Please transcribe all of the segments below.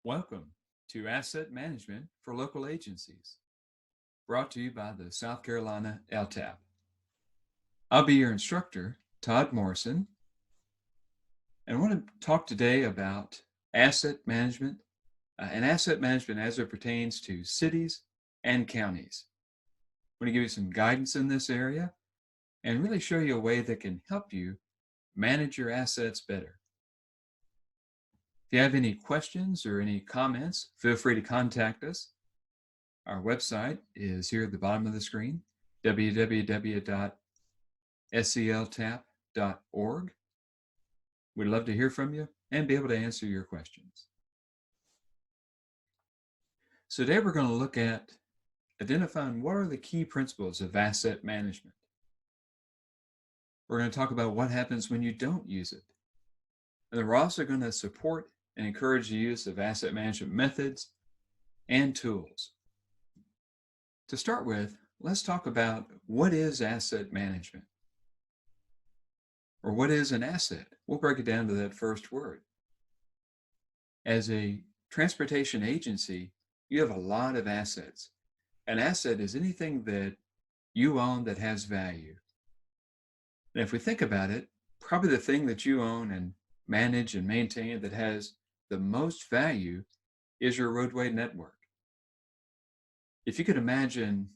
Welcome to Asset Management for Local Agencies, brought to you by the South Carolina LTAP. I'll be your instructor, Todd Morrison, and I want to talk today about asset management and asset management as it pertains to cities and counties. I'm going to give you some guidance in this area and really show you a way that can help you manage your assets better. If you have any questions or any comments, feel free to contact us. Our website is here at the bottom of the screen, www.seltap.org. We'd love to hear from you and be able to answer your questions. So today we're going to look at identifying what are the key principles of asset management. We're going to talk about what happens when you don't use it. And then we're also going to support and encourage the use of asset management methods and tools. To start with, let's talk about what is asset management, or what is an asset. We'll break it down to that first word. As a transportation agency, you have a lot of assets. An asset is anything that you own that has value. And if we think about it, probably the thing that you own and manage and maintain that has the most value is your roadway network. If you could imagine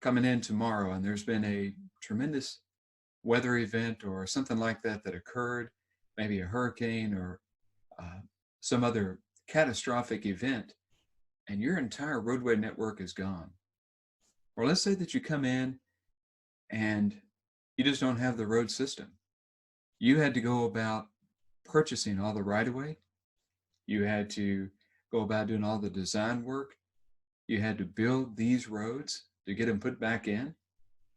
coming in tomorrow and there's been a tremendous weather event or something like that that occurred, maybe a hurricane or some other catastrophic event, and your entire roadway network is gone. Or let's say that you come in and you just don't have the road system. You had to go about purchasing all the right-of-way. You had to go about doing all the design work. You had to build these roads to get them put back in.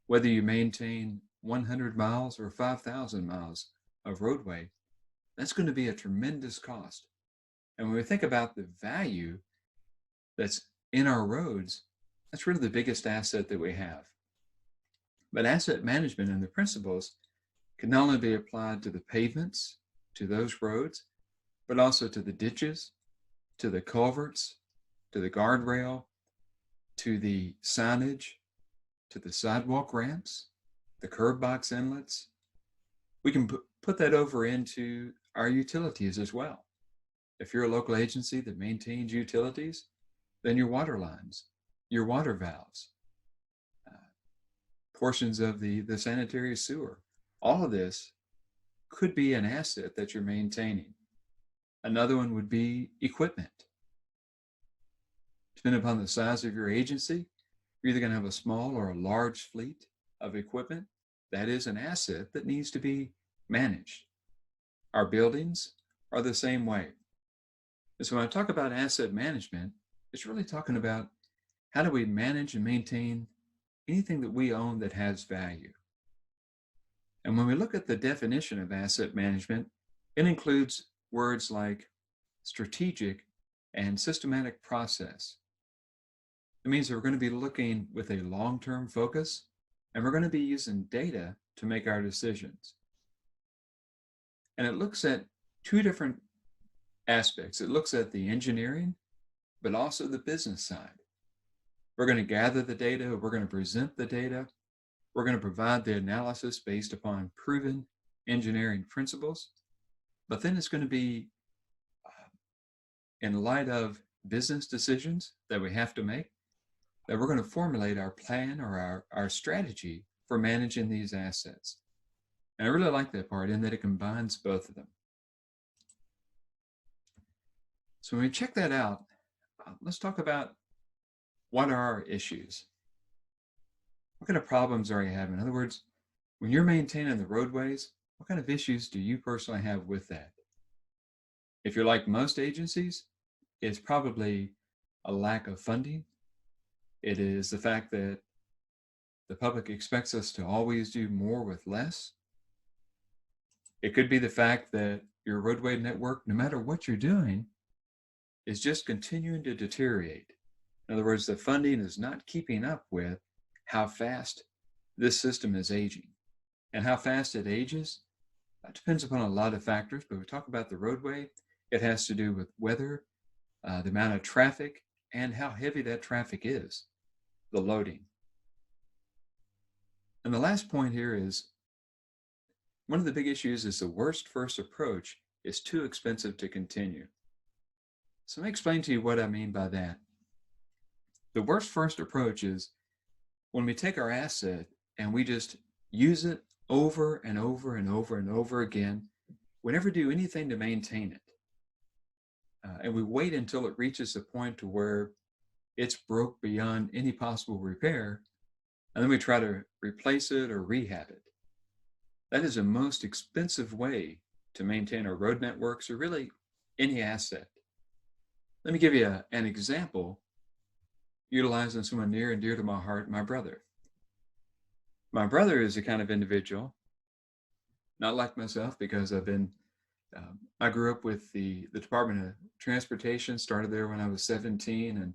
Whether you maintain 100 miles or 5,000 miles of roadway, that's going to be a tremendous cost. And when we think about the value that's in our roads, that's really the biggest asset that we have. But asset management and the principles can not only be applied to the pavements, to those roads, but also to the ditches, to the culverts, to the guardrail, to the signage, to the sidewalk ramps, the curb box inlets. We can put that over into our utilities as well. If you're a local agency that maintains utilities, then your water lines, your water valves, portions of the sanitary sewer, all of this could be an asset that you're maintaining. Another one would be equipment. Depending upon the size of your agency, you're either going to have a small or a large fleet of equipment. That is an asset that needs to be managed. Our buildings are the same way. And so when I talk about asset management, it's really talking about how do we manage and maintain anything that we own that has value. And when we look at the definition of asset management, it includes words like strategic and systematic process. It means that we're going to be looking with a long-term focus, and we're going to be using data to make our decisions. And it looks at two different aspects. It looks at the engineering, but also the business side. We're going to gather the data, we're going to present the data, we're going to provide the analysis based upon proven engineering principles, but then it's going to be in light of business decisions that we have to make, that we're going to formulate our plan or our strategy for managing these assets. And I really like that part in that it combines both of them. So when we check that out, let's talk about what are our issues. What kind of problems are you having? In other words, when you're maintaining the roadways, what kind of issues do you personally have with that? If you're like most agencies, it's probably a lack of funding. It is the fact that the public expects us to always do more with less. It could be the fact that your roadway network, no matter what you're doing, is just continuing to deteriorate. In other words, the funding is not keeping up with how fast this system is aging. And how fast it ages depends upon a lot of factors, but we talk about the roadway, It has to do with weather, the amount of traffic, and how heavy that traffic is, the loading. And the last point here is one of the big issues is the worst first approach is too expensive to continue. So let me explain to you what I mean by that. The worst first approach is when we take our asset and we just use it over and over and over and over again. We never do anything to maintain it. And we wait until it reaches the point to where it's broke beyond any possible repair, and then we try to replace it or rehab it. That is the most expensive way to maintain our road networks or really any asset. Let me give you an example utilizing someone near and dear to my heart, my brother. My brother is the kind of individual, not like myself, because I grew up with the Department of Transportation, started there when I was 17, and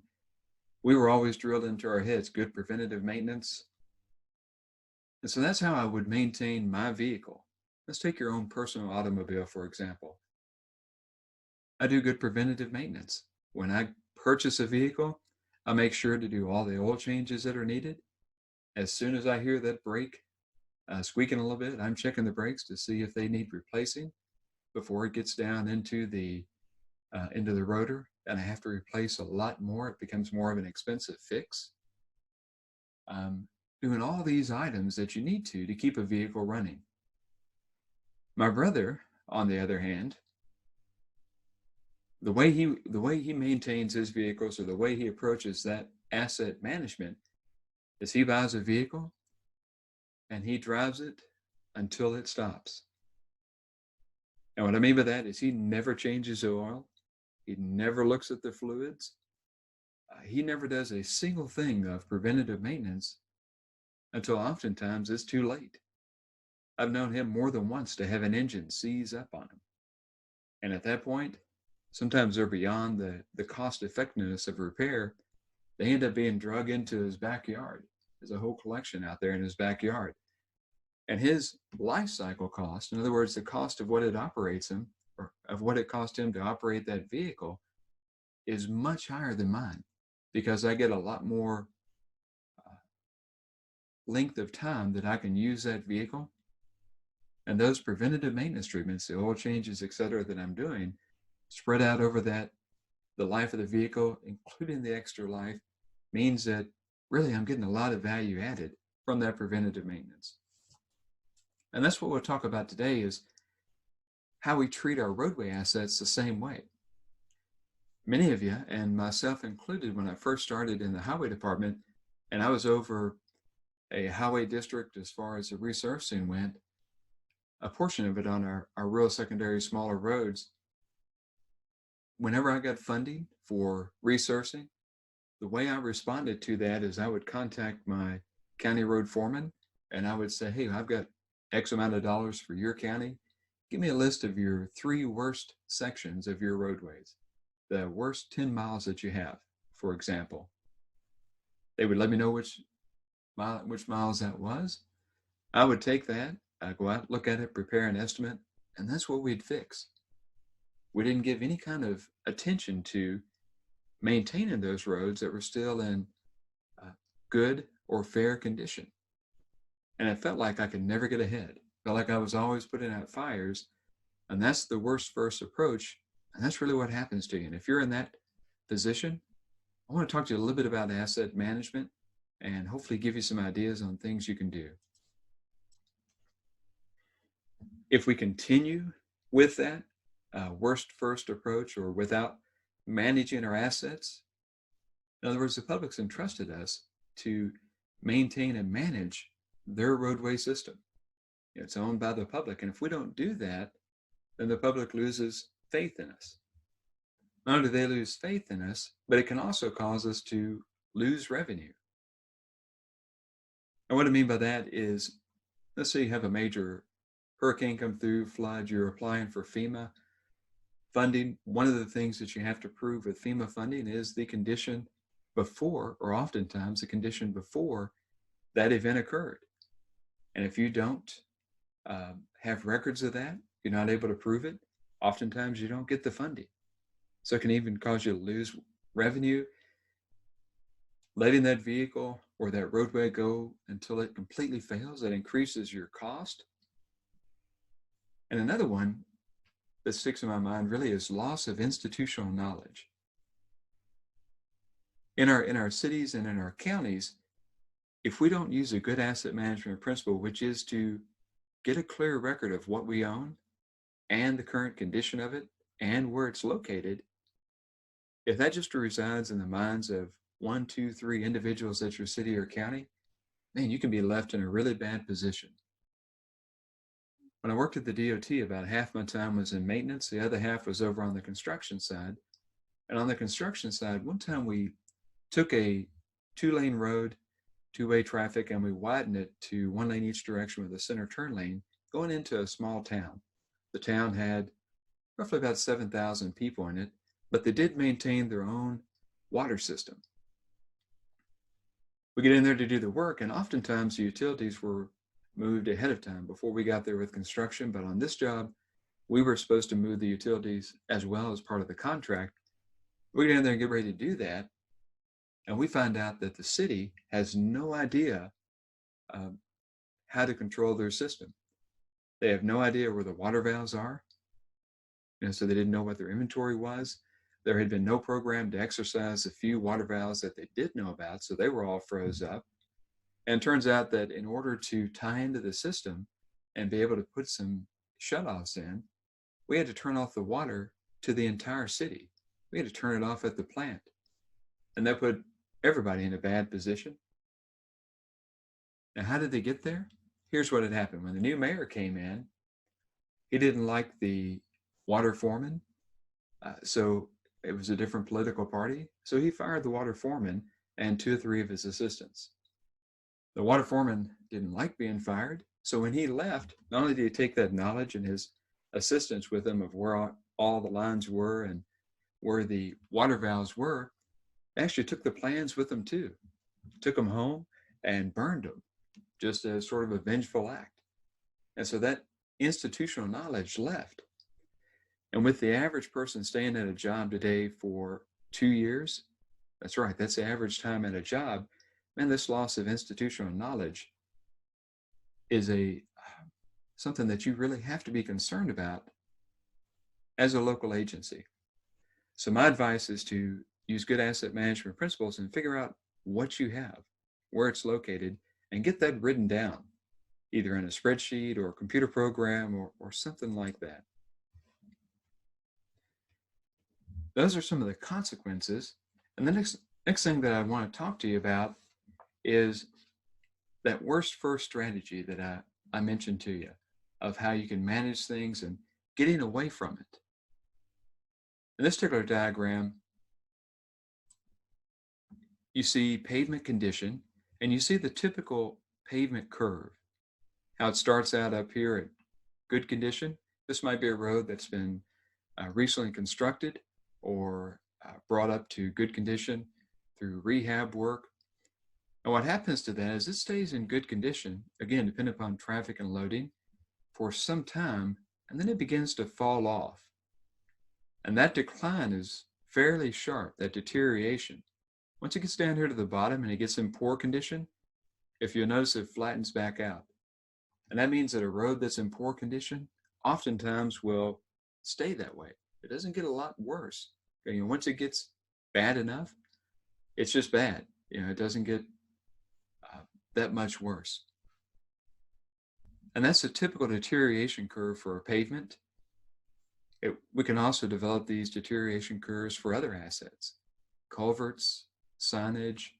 we were always drilled into our heads, good preventative maintenance. And so that's how I would maintain my vehicle. Let's take your own personal automobile, for example. I do good preventative maintenance. When I purchase a vehicle, I make sure to do all the oil changes that are needed. As soon as I hear that brake squeaking a little bit, I'm checking the brakes to see if they need replacing before it gets down into the rotor, and I have to replace a lot more. It becomes more of an expensive fix. Doing all these items that you need to keep a vehicle running. My brother, on the other hand, the way he maintains his vehicles or the way he approaches that asset management is he buys a vehicle and he drives it until it stops. And what I mean by that is he never changes the oil. He never looks at the fluids. He never does a single thing of preventative maintenance until oftentimes it's too late. I've known him more than once to have an engine seize up on him. And at that point, sometimes they're beyond the cost effectiveness of repair. They end up being drug into his backyard. There's a whole collection out there in his backyard. And his life cycle cost, in other words, the cost of what it operates him, or of what it cost him to operate that vehicle, is much higher than mine because I get a lot more length of time that I can use that vehicle. And those preventative maintenance treatments, the oil changes, et cetera, that I'm doing, spread out over the life of the vehicle, including the extra life, means that really I'm getting a lot of value added from that preventative maintenance. And that's what we'll talk about today is how we treat our roadway assets the same way. Many of you, and myself included, when I first started in the highway department, and I was over a highway district as far as the resurfacing went, a portion of it on our rural secondary smaller roads, whenever I got funding for resurfacing, the way I responded to that is I would contact my county road foreman and I would say, hey, I've got X amount of dollars for your county. Give me a list of your 3 worst sections of your roadways, the worst 10 miles that you have, for example. They would let me know which miles that was. I would take that, I'd go out, look at it, prepare an estimate, and that's what we'd fix. We didn't give any kind of attention to maintaining those roads that were still in good or fair condition. And it felt like I could never get ahead. It felt like I was always putting out fires. And that's the worst first approach. And that's really what happens to you. And if you're in that position, I want to talk to you a little bit about asset management and hopefully give you some ideas on things you can do. If we continue with that worst first approach or without managing our assets, in other words, the public's entrusted us to maintain and manage their roadway system. It's owned by the public. And if we don't do that, then the public loses faith in us. Not only do they lose faith in us, but it can also cause us to lose revenue. And what I mean by that is, let's say you have a major hurricane come through, flood, you're applying for FEMA funding. One of the things that you have to prove with FEMA funding is the condition before, or oftentimes the condition before that event occurred. And if you don't have records of that, you're not able to prove it, oftentimes you don't get the funding. So it can even cause you to lose revenue. Letting that vehicle or that roadway go until it completely fails, that increases your cost. And another one that sticks in my mind really is loss of institutional knowledge. In our cities and in our counties, if we don't use a good asset management principle, which is to get a clear record of what we own and the current condition of it and where it's located, if that just resides in the minds of 1, 2, 3 individuals at your city or county, man, you can be left in a really bad position. When I worked at the DOT, about half my time was in maintenance, the other half was over on the construction side. And on the construction side, one time we took a 2-lane road, 2-way traffic, and we widened it to 1 lane each direction with a center turn lane going into a small town. The town had roughly about 7,000 people in it, but they did maintain their own water system. We get in there to do the work, and oftentimes the utilities were moved ahead of time before we got there with construction. But on this job, we were supposed to move the utilities as well as part of the contract. We get in there and get ready to do that, and we find out that the city has no idea how to control their system. They have no idea where the water valves are. So they didn't know what their inventory was. There had been no program to exercise the few water valves that they did know about, so they were all froze up. And it turns out that in order to tie into the system and be able to put some shutoffs in, we had to turn off the water to the entire city. We had to turn it off at the plant. And that put everybody in a bad position. Now, how did they get there? Here's what had happened. When the new mayor came in, he didn't like the water foreman. So it was a different political party. So he fired the water foreman and 2 or 3 of his assistants. The water foreman didn't like being fired. So when he left, not only did he take that knowledge and his assistants with him of where all the lines were and where the water valves were, they actually took the plans with them too. Took them home and burned them, just as sort of a vengeful act. And so that institutional knowledge left. And with the average person staying at a job today for 2 years, that's right, that's the average time at a job, man, this loss of institutional knowledge is something that you really have to be concerned about as a local agency. So my advice is to use good asset management principles and figure out what you have, where it's located, and get that written down, either in a spreadsheet or a computer program or something like that. Those are some of the consequences. And the next thing that I want to talk to you about is that worst first strategy that I mentioned to you of how you can manage things and getting away from it. In this particular diagram, you see pavement condition, and you see the typical pavement curve, how it starts out up here at good condition. This might be a road that's been recently constructed or brought up to good condition through rehab work. And what happens to that is it stays in good condition, again, depending upon traffic and loading, for some time, and then it begins to fall off. And that decline is fairly sharp, that deterioration. Once it gets down here to the bottom and it gets in poor condition, if you'll notice, it flattens back out. And that means that a road that's in poor condition oftentimes will stay that way. It doesn't get a lot worse. Once it gets bad enough, it's just bad. It doesn't get that much worse. And that's a typical deterioration curve for a pavement. We can also develop these deterioration curves for other assets, culverts, signage,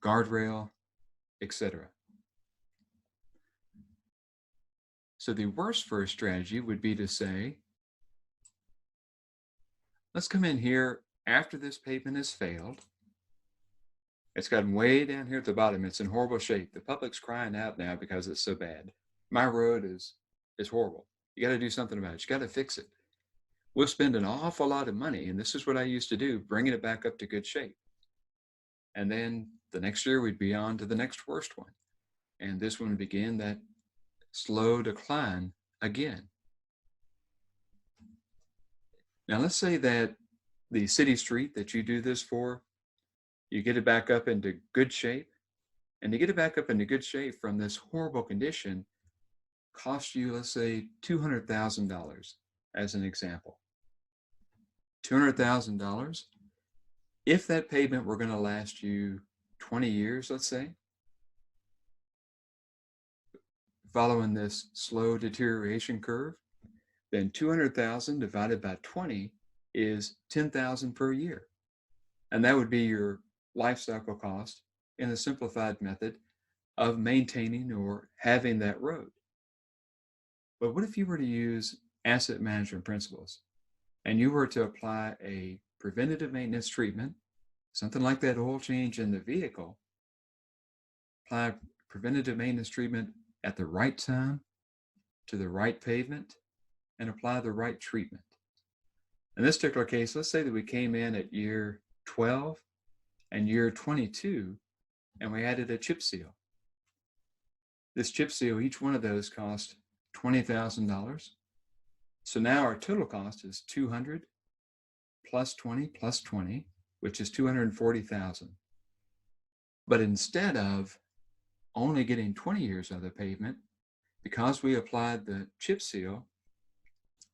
guardrail, etc. So the worst first strategy would be to say, let's come in here after this pavement has failed. It's gotten way down here at the bottom. It's in horrible shape. The public's crying out now because it's so bad. My road is horrible. You got to do something about it. You got to fix it. We'll spend an awful lot of money, and this is what I used to do, bringing it back up to good shape. And then the next year we'd be on to the next worst one. And this one would begin that slow decline again. Now, let's say that the city street that you do this for, you get it back up into good shape. And to get it back up into good shape from this horrible condition cost you, let's say, $200,000 as an example. $200,000. If that pavement were going to last you 20 years, let's say, following this slow deterioration curve, then 200,000 divided by 20 is 10,000 per year. And that would be your life cycle cost in a simplified method of maintaining or having that road. But what if you were to use asset management principles and you were to apply a preventative maintenance treatment, something like that oil change in the vehicle, apply preventative maintenance treatment at the right time to the right pavement, and apply the right treatment? In this particular case, let's say that we came in at year 12 and year 22 and we added a chip seal. This chip seal, each one of those cost $20,000. So now our total cost is 200 plus 20 plus 20, which is 240,000. But instead of only getting 20 years of the pavement, because we applied the chip seal,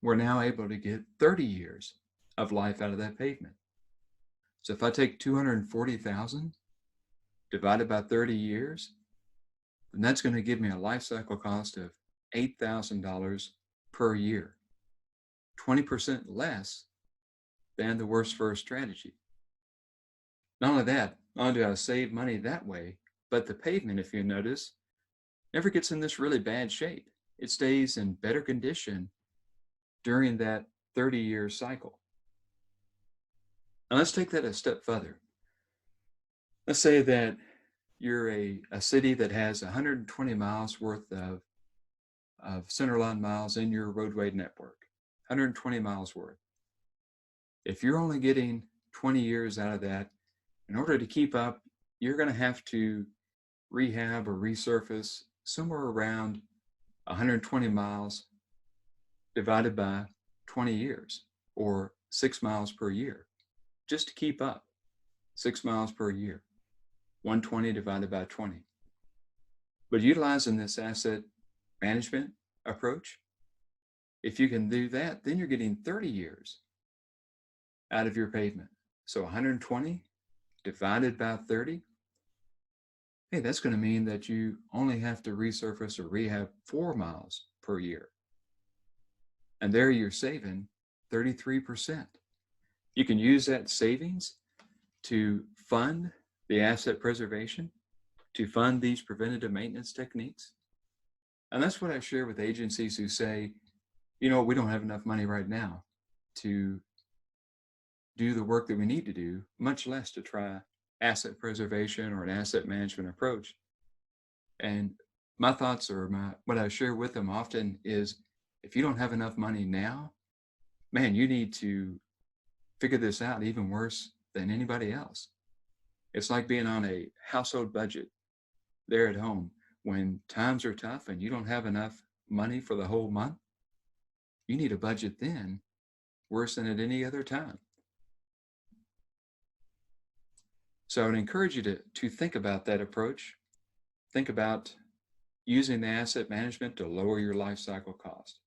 we're now able to get 30 years of life out of that pavement. So if I take 240,000 divided by 30 years, then that's going to give me a life cycle cost of $8,000 per year, 20% less than the worst first strategy. Not only that, not only do I save money that way, but the pavement, if you notice, never gets in this really bad shape. It stays in better condition during that 30-year cycle. Now let's take that a step further. Let's say that you're a city that has 120 miles worth of centerline miles in your roadway network, 120 miles worth. If you're only getting 20 years out of that, in order to keep up, you're going to have to rehab or resurface somewhere around 120 miles divided by 20 years, or 6 miles per year, just to keep up. 6 miles per year, 120 divided by 20. But utilizing this asset management approach, if you can do that, then you're getting 30 years out of your pavement. So 120 divided by 30, hey, that's going to mean that you only have to resurface or rehab 4 miles per year. And there you're saving 33%. You can use that savings to fund the asset preservation, to fund these preventative maintenance techniques. And that's what I share with agencies who say, we don't have enough money right now to do the work that we need to do, much less to try asset preservation or an asset management approach. And my thoughts or what I share with them often is, if you don't have enough money now, man, you need to figure this out even worse than anybody else. It's like being on a household budget there at home. When times are tough and you don't have enough money for the whole month, you need a budget then worse than at any other time. So I would encourage you to think about that approach. Think about using the asset management to lower your life cycle cost.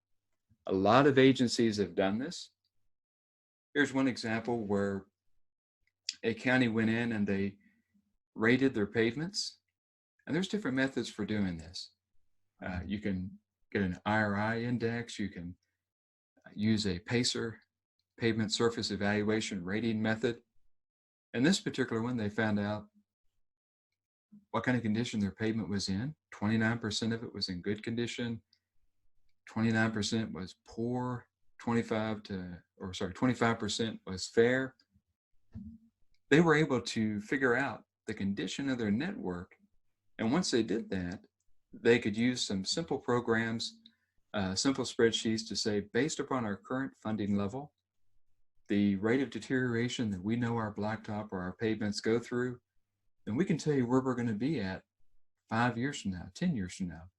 A lot of agencies have done this. Here's one example where a county went in and they rated their pavements. And there's different methods for doing this. You can get an IRI index. You can use a PACER, pavement surface evaluation rating method. In this particular one, they found out what kind of condition their pavement was in. 29% of it was in good condition. 29% was poor. 25% was fair. They were able to figure out the condition of their network. And once they did that, they could use some simple programs, simple spreadsheets to say, based upon our current funding level, the rate of deterioration that we know our blacktop or our pavements go through, then we can tell you where we're going to be at 5 years from now, 10 years from now.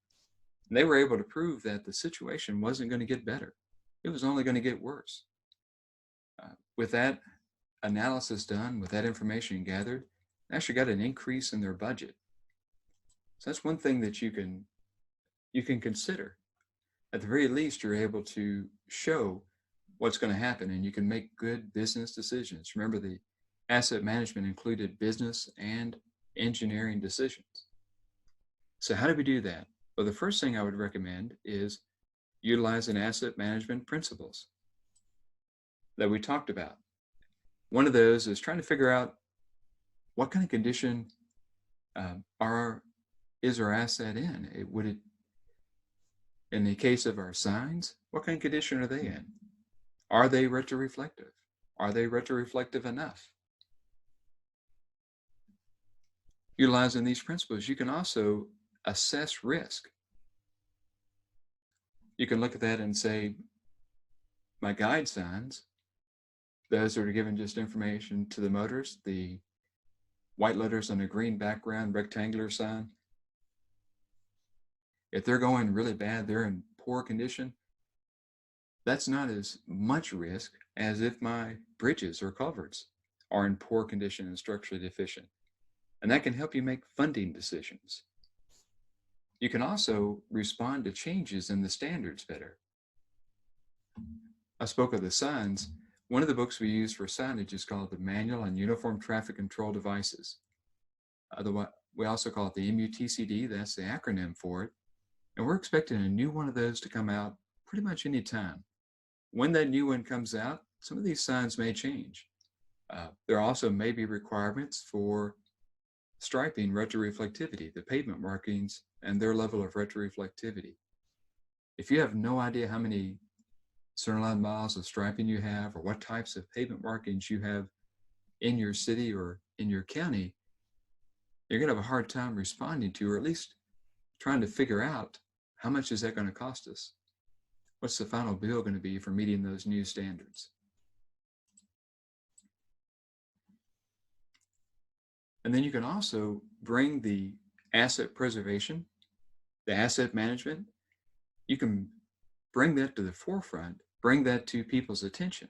And they were able to prove that the situation wasn't going to get better. It was only going to get worse. With that analysis done, with that information gathered, they actually got an increase in their budget. So that's one thing that you can consider. At the very least, you're able to show what's going to happen, and you can make good business decisions. Remember, the asset management included business and engineering decisions. So how do we do that? Well, the first thing I would recommend is utilizing asset management principles that we talked about. One of those is trying to figure out what kind of condition is our asset in. In the case of our signs, what kind of condition are they in? Are they retroreflective? Are they retroreflective enough? Utilizing these principles, you can also assess risk. You can look at that and say, my guide signs, those that are given just information to the motorist, the white letters on a green background, rectangular sign, if they're going really bad, they're in poor condition, that's not as much risk as if my bridges or culverts are in poor condition and structurally deficient. And that can help you make funding decisions. You can also respond to changes in the standards better. I spoke of the signs. One of the books we use for signage is called the Manual on Uniform Traffic Control Devices. We also call it the MUTCD, that's the acronym for it. And we're expecting a new one of those to come out pretty much any time. When that new one comes out, some of these signs may change. There also may be requirements for striping retroreflectivity, the pavement markings and their level of retroreflectivity. If you have no idea how many centerline miles of striping you have or what types of pavement markings you have in your city or in your county, you're going to have a hard time responding to, or at least trying to figure out how much is that going to cost us? What's the final bill going to be for meeting those new standards? And then you can also bring the asset preservation, the asset management, you can bring that to the forefront, bring that to people's attention.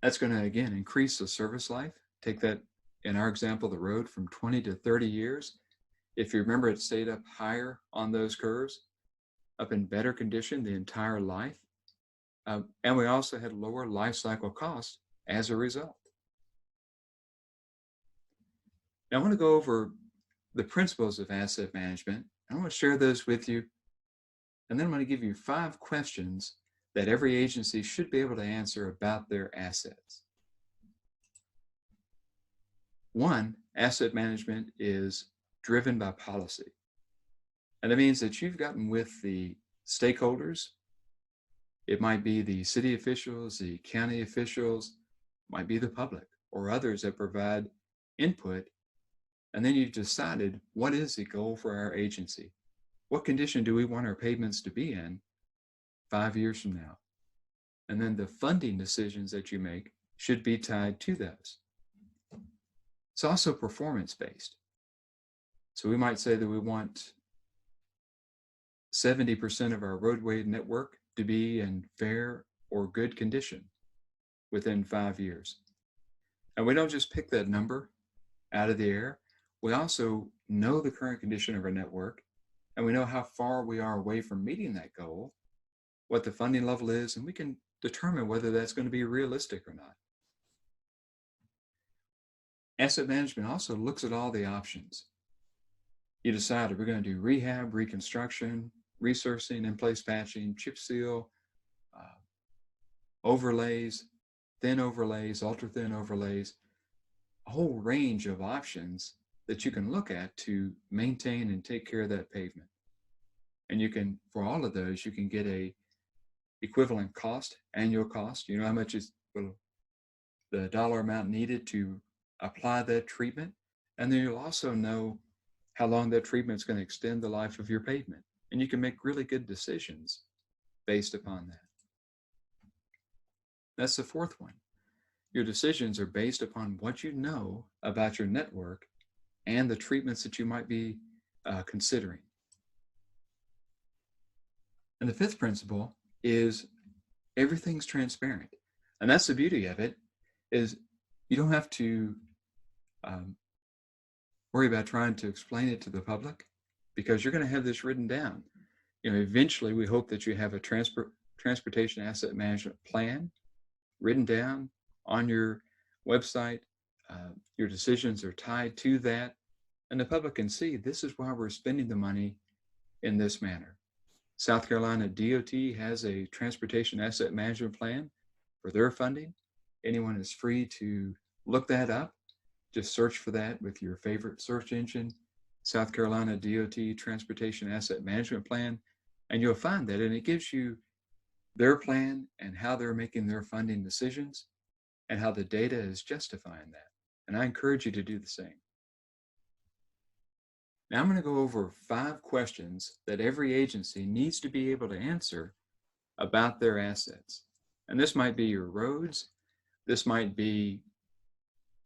That's going to, again, increase the service life. Take that, in our example, the road from 20 to 30 years. If you remember, it stayed up higher on those curves, up in better condition the entire life. And we also had lower life cycle costs as a result. Now, I want to go over the principles of asset management. I want to share those with you. And then I'm going to give you 5 questions that every agency should be able to answer about their assets. 1, asset management is driven by policy. And that means that you've gotten with the stakeholders. It might be the city officials, the county officials, might be the public or others that provide input. And then you've decided, what is the goal for our agency? What condition do we want our pavements to be in 5 years from now? And then the funding decisions that you make should be tied to those. It's also performance-based. So we might say that we want 70% of our roadway network to be in fair or good condition within 5 years. And we don't just pick that number out of the air. We also know the current condition of our network, and we know how far we are away from meeting that goal, what the funding level is, and we can determine whether that's going to be realistic or not. Asset management also looks at all the options. You decide, are we going to do rehab, reconstruction, resurfacing, in-place patching, chip seal, overlays, thin overlays, ultra-thin overlays, a whole range of options that you can look at to maintain and take care of that pavement. And you can, for all of those, you can get a equivalent cost, annual cost. You know how much is the dollar amount needed to apply that treatment. And then you'll also know how long that treatment is going to extend the life of your pavement. And you can make really good decisions based upon that. That's the 4th one. Your decisions are based upon what you know about your network and the treatments that you might be considering. And the 5th principle is everything's transparent. And that's the beauty of it, is you don't have to worry about trying to explain it to the public, because you're going to have this written down. Eventually we hope that you have a transportation asset management plan written down on your website. Your decisions are tied to that, and the public can see this is why we're spending the money in this manner. South Carolina DOT has a transportation asset management plan for their funding. Anyone is free to look that up. Just search for that with your favorite search engine, South Carolina DOT Transportation Asset Management Plan, and you'll find that, and it gives you their plan and how they're making their funding decisions and how the data is justifying that. And I encourage you to do the same. Now I'm going to go over 5 questions that every agency needs to be able to answer about their assets. And this might be your roads, this might be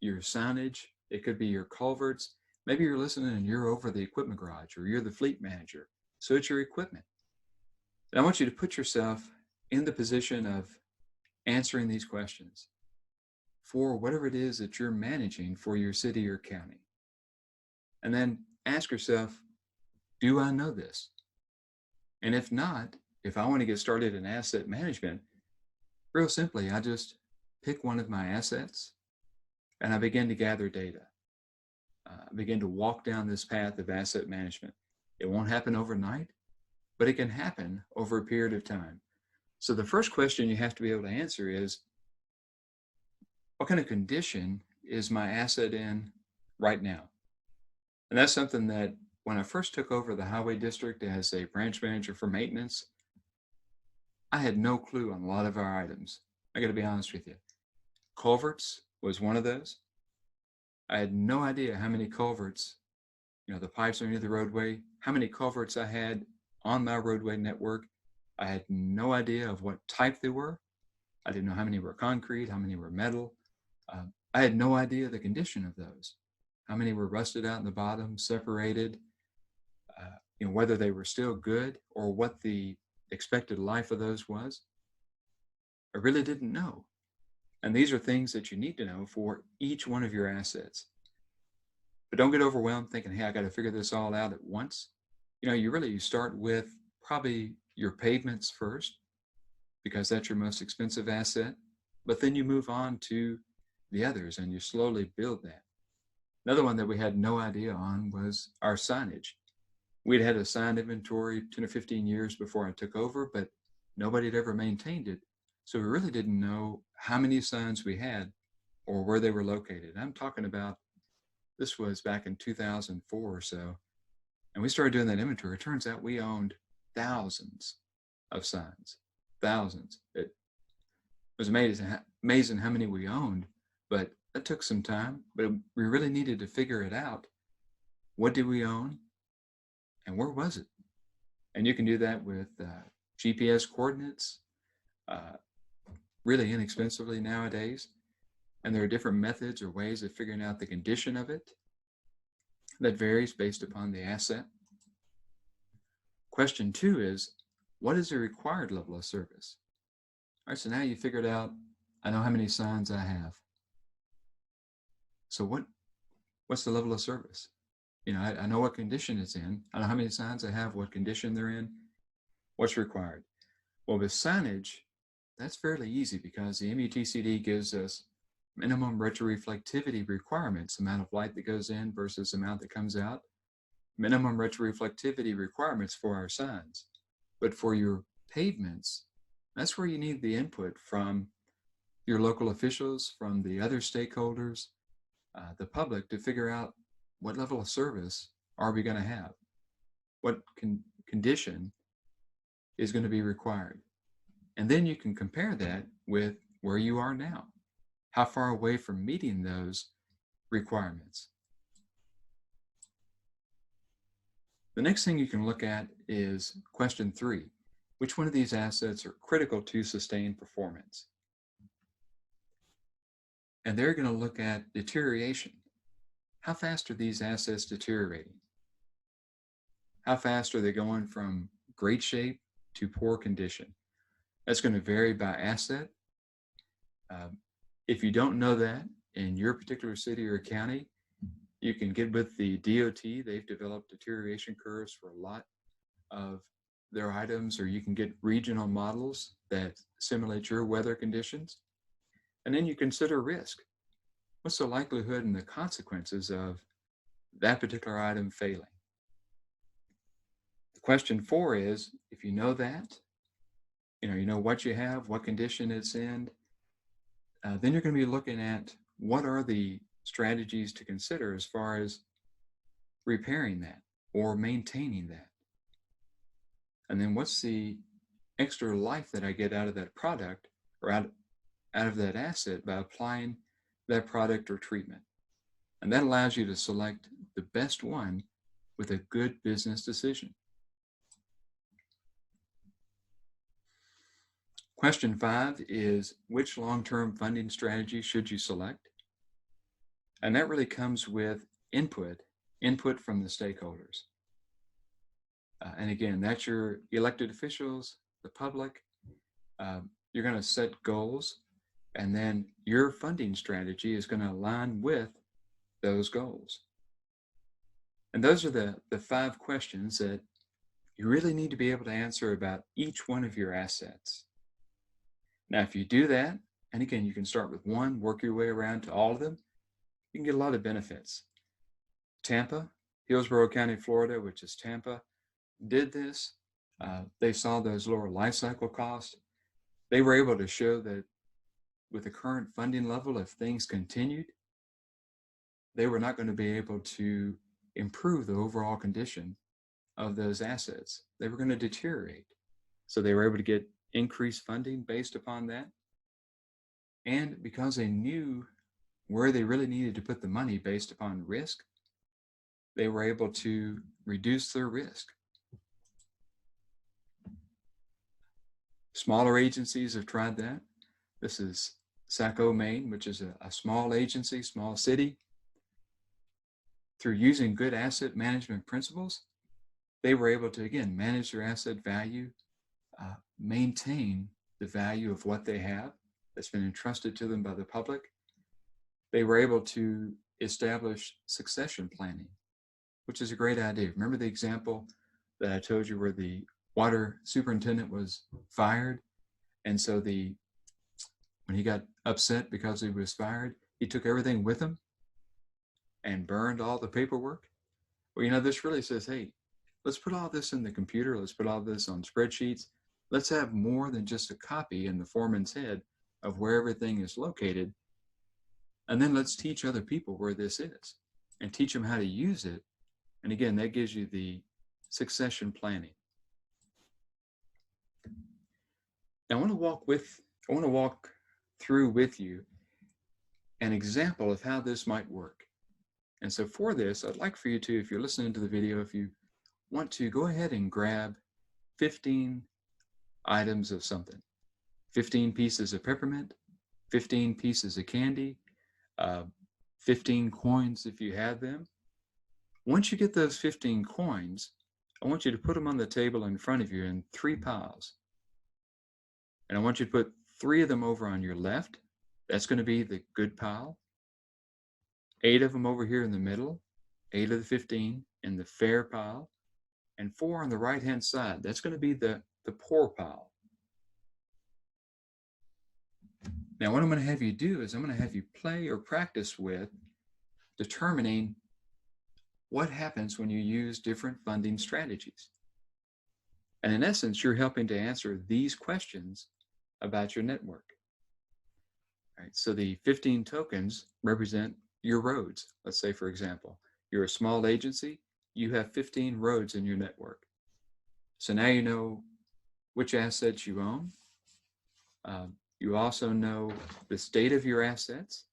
your signage, it could be your culverts. Maybe you're listening and you're over the equipment garage, or you're the fleet manager, so it's your equipment. And I want you to put yourself in the position of answering these questions for whatever it is that you're managing for your city or county. And then ask yourself, do I know this? And if not, if I want to get started in asset management, real simply, I just pick one of my assets and I begin to gather data. I begin to walk down this path of asset management. It won't happen overnight, but it can happen over a period of time. So the first question you have to be able to answer is, what kind of condition is my asset in right now? And that's something that when I first took over the highway district as a branch manager for maintenance, I had no clue on a lot of our items. I got to be honest with you. Culverts was one of those. I had no idea how many culverts, the pipes underneath the roadway, how many culverts I had on my roadway network. I had no idea of what type they were. I didn't know how many were concrete, how many were metal. I had no idea the condition of those, how many were rusted out in the bottom, separated, whether they were still good or what the expected life of those was. I really didn't know. And these are things that you need to know for each one of your assets. But don't get overwhelmed thinking, hey, I got to figure this all out at once. You start with probably your pavements first, because that's your most expensive asset. But then you move on to the others and you slowly build that. Another one that we had no idea on was our signage. We'd had a sign inventory 10 or 15 years before I took over, but nobody had ever maintained it. So we really didn't know how many signs we had or where they were located. I'm talking about, this was back in 2004 or so. And we started doing that inventory. It turns out we owned thousands of signs, thousands. It was amazing how many we owned, but that took some time. But we really needed to figure it out. What did we own? And where was it? And you can do that with GPS coordinates, really inexpensively nowadays. And there are different methods or ways of figuring out the condition of it that varies based upon the asset. Question 2 is, what is the required level of service? All right, so now you figured out, I know how many signs I have. So what's the level of service? I know what condition it's in. I know how many signs I have, what condition they're in, what's required. Well, with signage, that's fairly easy because the MUTCD gives us minimum retroreflectivity requirements, amount of light that goes in versus amount that comes out, minimum retroreflectivity requirements for our signs. But for your pavements, that's where you need the input from your local officials, from the other stakeholders, the public, to figure out what level of service are we going to have? What condition is going to be required? And then you can compare that with where you are now. How far away from meeting those requirements? The next thing you can look at is question 3. Which one of these assets are critical to sustained performance? And they're going to look at deterioration. How fast are these assets deteriorating? How fast are they going from great shape to poor condition? That's going to vary by asset. Um, if you don't know that in your particular city or county, you can get with the DOT. They've developed deterioration curves for a lot of their items, or you can get regional models that simulate your weather conditions. And then you consider risk. What's the likelihood and the consequences of that particular item failing? Question 4 is, if you know that, you know what you have, what condition it's in, then you're going to be looking at what are the strategies to consider as far as repairing that or maintaining that. And then what's the extra life that I get out of that product or out of that asset by applying that product or treatment. And that allows you to select the best one with a good business decision. Question 5 is, which long-term funding strategy should you select? And that really comes with input from the stakeholders. And again, that's your elected officials, the public. You're going to set goals, and then your funding strategy is going to align with those goals. And those are the 5 questions that you really need to be able to answer about each one of your assets. Now, if you do that, and again, you can start with one, work your way around to all of them, you can get a lot of benefits. Tampa, Hillsborough County, Florida, which is Tampa, did this. They saw those lower life cycle costs. They were able to show that with the current funding level, if things continued, they were not going to be able to improve the overall condition of those assets. They were going to deteriorate. So they were able to get increased funding based upon that. And because they knew where they really needed to put the money based upon risk, they were able to reduce their risk. Smaller agencies have tried that. This is Saco, Maine, which is a small agency, small city. Through using good asset management principles, they were able to, again, manage their asset value, maintain the value of what they have that's been entrusted to them by the public. They were able to establish succession planning, which is a great idea. Remember the example that I told you where the water superintendent was fired? And so when he got upset because he was fired, he took everything with him and burned all the paperwork. Well, this really says, hey, let's put all this in the computer. Let's put all this on spreadsheets. Let's have more than just a copy in the foreman's head of where everything is located. And then let's teach other people where this is and teach them how to use it. And again, that gives you the succession planning. Now, I want to walk through with you an example of how this might work. And so for this, I'd like for you to, if you're listening to the video, if you want to go ahead and grab 15 items of something, 15 pieces of peppermint, 15 pieces of candy, 15 coins if you have them. Once you get those 15 coins, I want you to put them on the table in front of you in 3 piles. And I want you to put 3 of them over on your left. That's going to be the good pile. 8 of them over here in the middle, 8 of the 15 in the fair pile, and 4 on the right-hand side. That's going to be the poor pile. Now, what I'm going to have you do is I'm going to have you play or practice with determining what happens when you use different funding strategies. And in essence, you're helping to answer these questions about your network. All right, so the 15 tokens represent your roads. Let's say, for example, you're a small agency, you have 15 roads in your network. So now you know which assets you own. You also know the state of your assets.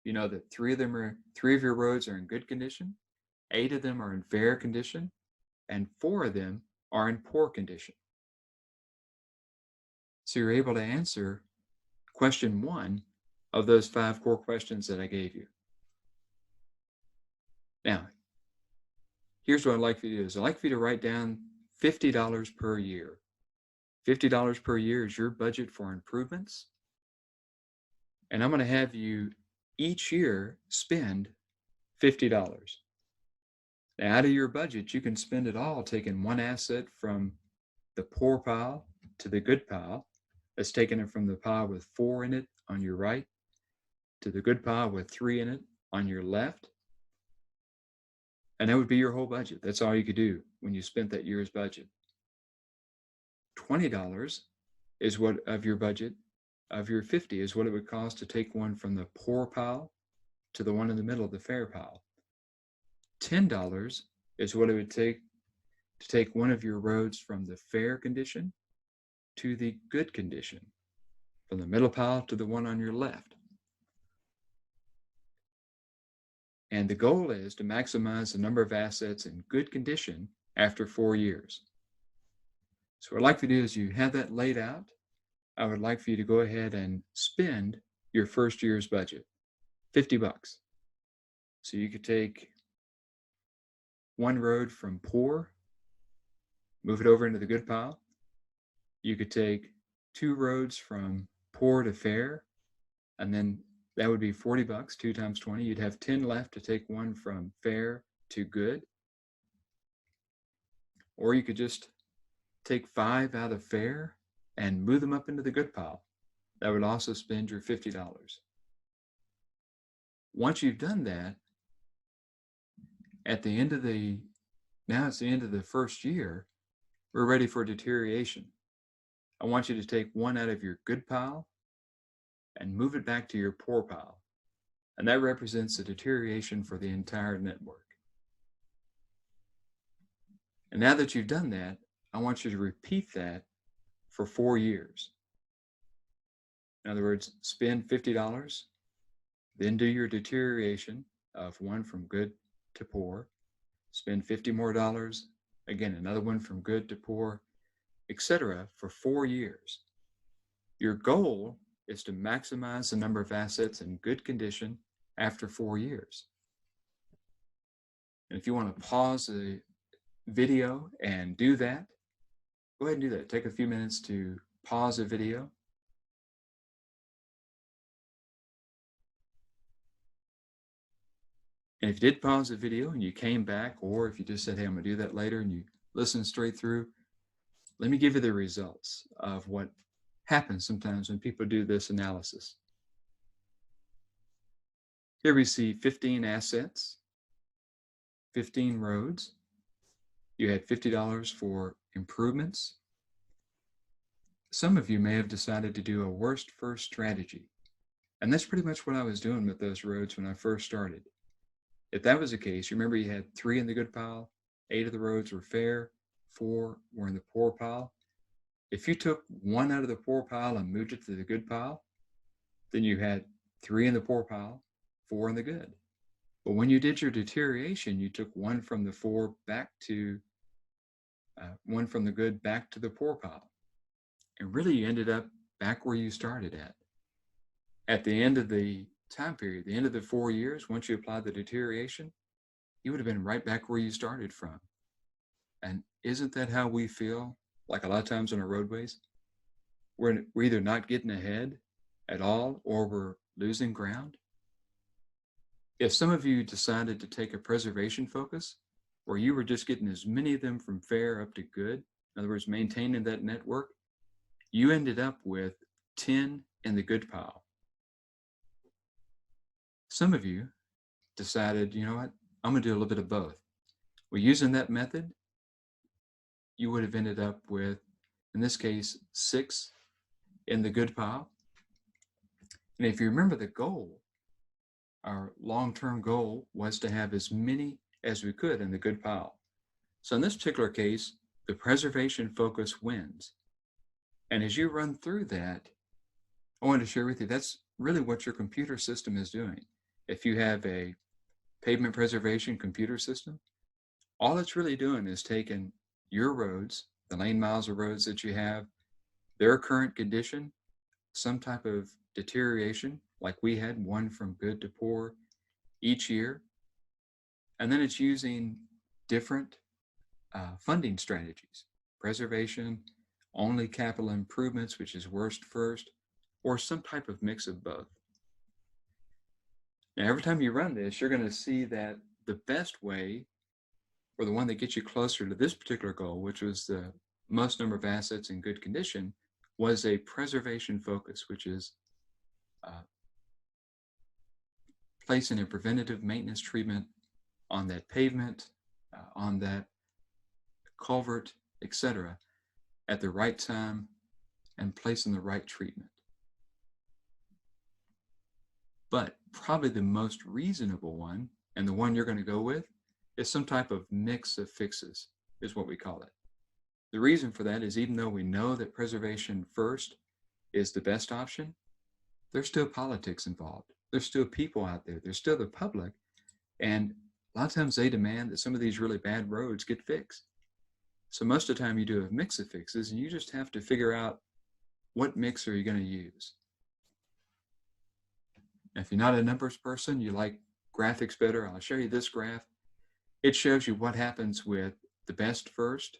You know that 3 of your roads are in good condition, 8 of them are in fair condition, and 4 of them are in poor condition. So you're able to answer question 1 of those 5 core questions that I gave you. Now, here's what I'd like for you to do is I'd like for you to write down $50 per year. $50 per year is your budget for improvements. And I'm going to have you each year spend $50. Now, out of your budget, you can spend it all taking one asset from the poor pile to the good pile. That's taking it from the pile with 4 in it on your right to the good pile with 3 in it on your left. And that would be your whole budget. That's all you could do when you spent that year's budget. $20 is what of your budget, of your 50 is what it would cost to take one from the poor pile to the one in the middle of the fair pile. $10 is what it would take to take one of your roads from the fair condition to the good condition, from the middle pile to the one on your left. And the goal is to maximize the number of assets in good condition after 4 years. So what I'd like to do is you have that laid out. I would like for you to go ahead and spend your first year's budget, $50. So you could take one road from poor, move it over into the good pile. You could take 2 roads from poor to fair, and then that would be $40, 2 times 20. You'd have 10 left to take one from fair to good. Or you could just take 5 out of fair and move them up into the good pile. That would also spend your $50. Once you've done that, at the end of now it's the end of the first year, we're ready for deterioration. I want you to take one out of your good pile and move it back to your poor pile. And that represents the deterioration for the entire network. And now that you've done that, I want you to repeat that for 4 years. In other words, spend $50, then do your deterioration of one from good to poor, spend $50 more, again, another one from good to poor, etc. for 4 years. Your goal is to maximize the number of assets in good condition after 4 years. And if you want to pause the video and do that, go ahead and do that. Take a few minutes to pause the video. And if you did pause the video and you came back, or if you just said, hey, I'm going to do that later, and you listened straight through, let me give you the results of what happens sometimes when people do this analysis. Here we see 15 assets, 15 roads. You had $50 for improvements. Some of you may have decided to do a worst first strategy. And that's pretty much what I was doing with those roads when I first started. If that was the case, you remember you had 3 in the good pile, 8 of the roads were fair, 4 were in the poor pile. If you took 1 out of the poor pile and moved it to the good pile, then you had 3 in the poor pile, 4 in the good. But when you did your deterioration, you took 1 from the 4 back to 1 from the good back to the poor pile. And really you ended up back where you started at. At the end of the time period, the end of the 4 years, once you applied the deterioration, you would have been right back where you started from. And isn't that how we feel? Like a lot of times on our roadways, we're either not getting ahead at all or we're losing ground. If some of you decided to take a preservation focus, where you were just getting as many of them from fair up to good, in other words, maintaining that network, you ended up with 10 in the good pile. Some of you decided, you know what, I'm going to do a little bit of both. Well, using that method, you would have ended up with, in this case, 6 in the good pile. And if you remember the goal, our long-term goal was to have as many as we could in the good pile. So in this particular case, the preservation focus wins. And as you run through that, I wanted to share with you, that's really what your computer system is doing. If you have a pavement preservation computer system, all it's really doing is taking your roads, the lane miles of roads that you have, their current condition, some type of deterioration, like we had 1 from good to poor each year, and then it's using different funding strategies, preservation, only capital improvements, which is worst first, or some type of mix of both. Now, every time you run this, you're going to see that the best way, or the one that gets you closer to this particular goal, which was the most number of assets in good condition, was a preservation focus, which is placing a preventative maintenance treatment on that pavement, on that culvert, etc., at the right time and placing the right treatment. But probably the most reasonable one, and the one you're going to go with, is some type of mix of fixes, is what we call it. The reason for that is, even though we know that preservation first is the best option, there's still politics involved. There's still people out there. There's still the public. And a lot of times they demand that some of these really bad roads get fixed. So most of the time you do a mix of fixes, and you just have to figure out what mix are you going to use. If you're not a numbers person, you like graphics better, I'll show you this graph. It shows you what happens with the best first,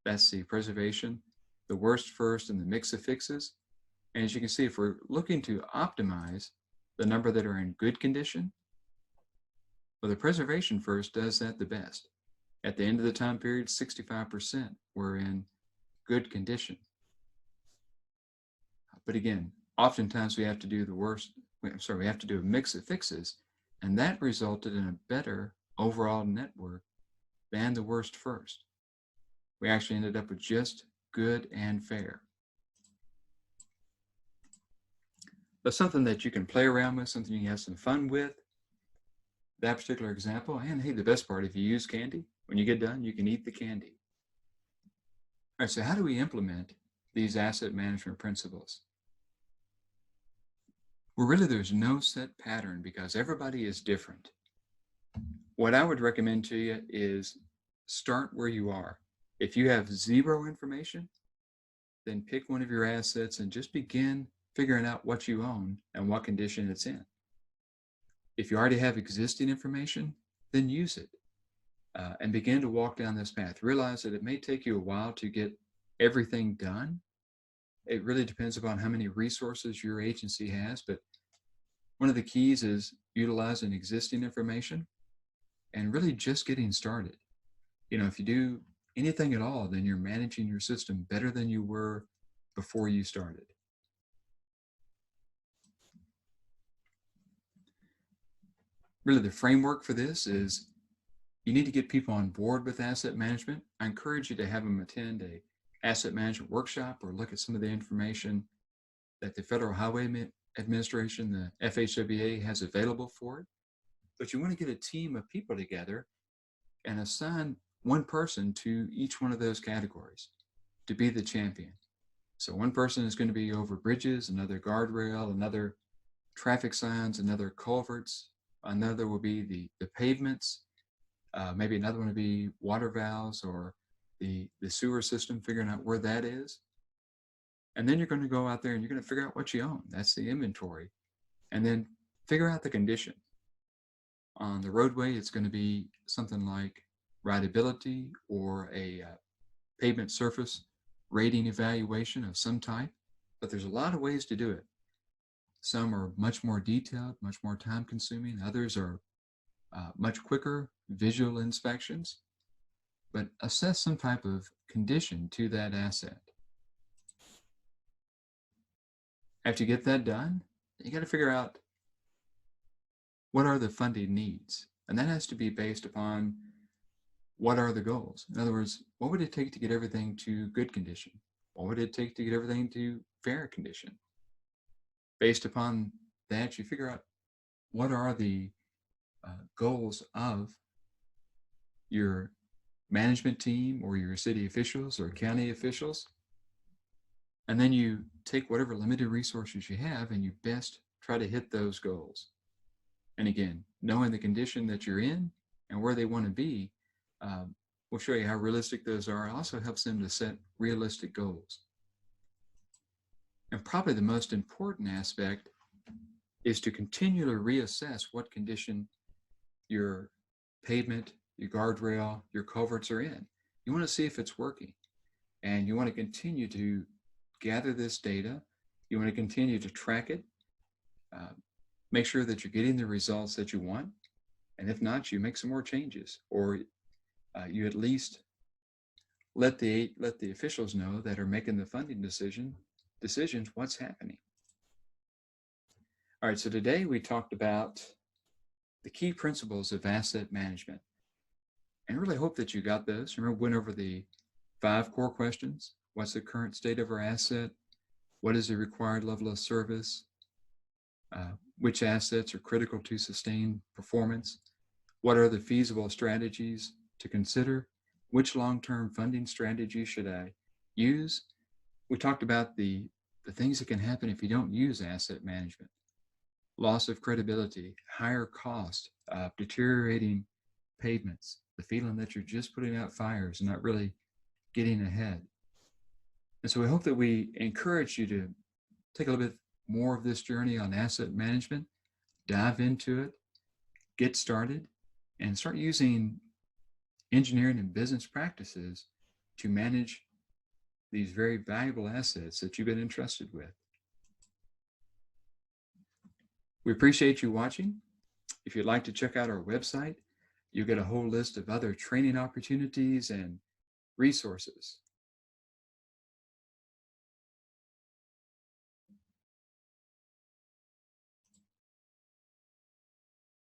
that's the preservation, the worst first, and the mix of fixes. And as you can see, if we're looking to optimize the number that are in good condition, well, the preservation first does that the best. At the end of the time period, 65% were in good condition. But again, oftentimes we have to do we have to do a mix of fixes, and that resulted in a better overall network than the worst first. We actually ended up with just good and fair. But something that you can play around with, something you can have some fun with. That particular example, and hey, the best part, if you use candy, when you get done, you can eat the candy. All right, so how do we implement these asset management principles? Well, really, there's no set pattern because everybody is different. What I would recommend to you is start where you are. If you have zero information, then pick one of your assets and just begin figuring out what you own and what condition it's in. If you already have existing information, then use it and begin to walk down this path. Realize that it may take you a while to get everything done. It really depends upon how many resources your agency has, but one of the keys is utilizing existing information and really just getting started. You know, if you do anything at all, then you're managing your system better than you were before you started. Really, the framework for this is you need to get people on board with asset management. I encourage you to have them attend a asset management workshop or look at some of the information that the Federal Highway Administration, the FHWA, has available for it. But you want to get a team of people together and assign one person to each one of those categories to be the champion. So one person is going to be over bridges, another guardrail, another traffic signs, another culverts, another will be the pavements, maybe another one will be water valves or the sewer system, figuring out where that is. And then you're going to go out there and you're going to figure out what you own. That's the inventory. And then figure out the condition. On the roadway, it's going to be something like rideability or a pavement surface rating evaluation of some type. But there's a lot of ways to do it. Some are much more detailed, much more time consuming. Others are much quicker visual inspections. But assess some type of condition to that asset. After you get that done, you got to figure out what are the funding needs. And that has to be based upon what are the goals. In other words, what would it take to get everything to good condition? What would it take to get everything to fair condition? Based upon that, you figure out what are the goals of your management team or your city officials or county officials. And then you take whatever limited resources you have and you best try to hit those goals. And again, knowing the condition that you're in and where they want to be, we'll show you how realistic those are. It also helps them to set realistic goals. And probably the most important aspect is to continually reassess what condition your pavement, your guardrail, your culverts are in. You want to see if it's working. And you want to continue to gather this data. You want to continue to track it. make sure that you're getting the results that you want. And if not, you make some more changes, or you at least let the officials know that are making the funding decisions what's happening. All right, so today we talked about the key principles of asset management. And I really hope that you got those. Remember, went over the 5 core questions. What's the current state of our asset? What is the required level of service? Which assets are critical to sustain performance? What are the feasible strategies to consider? Which long-term funding strategy should I use? We talked about the things that can happen if you don't use asset management. Loss of credibility, higher cost, deteriorating pavements, the feeling that you're just putting out fires and not really getting ahead. And so we hope that we encourage you to take a little bit more of this journey on asset management, dive into it, get started, and start using engineering and business practices to manage these very valuable assets that you've been entrusted with. We appreciate you watching. If you'd like to check out our website, you'll get a whole list of other training opportunities and resources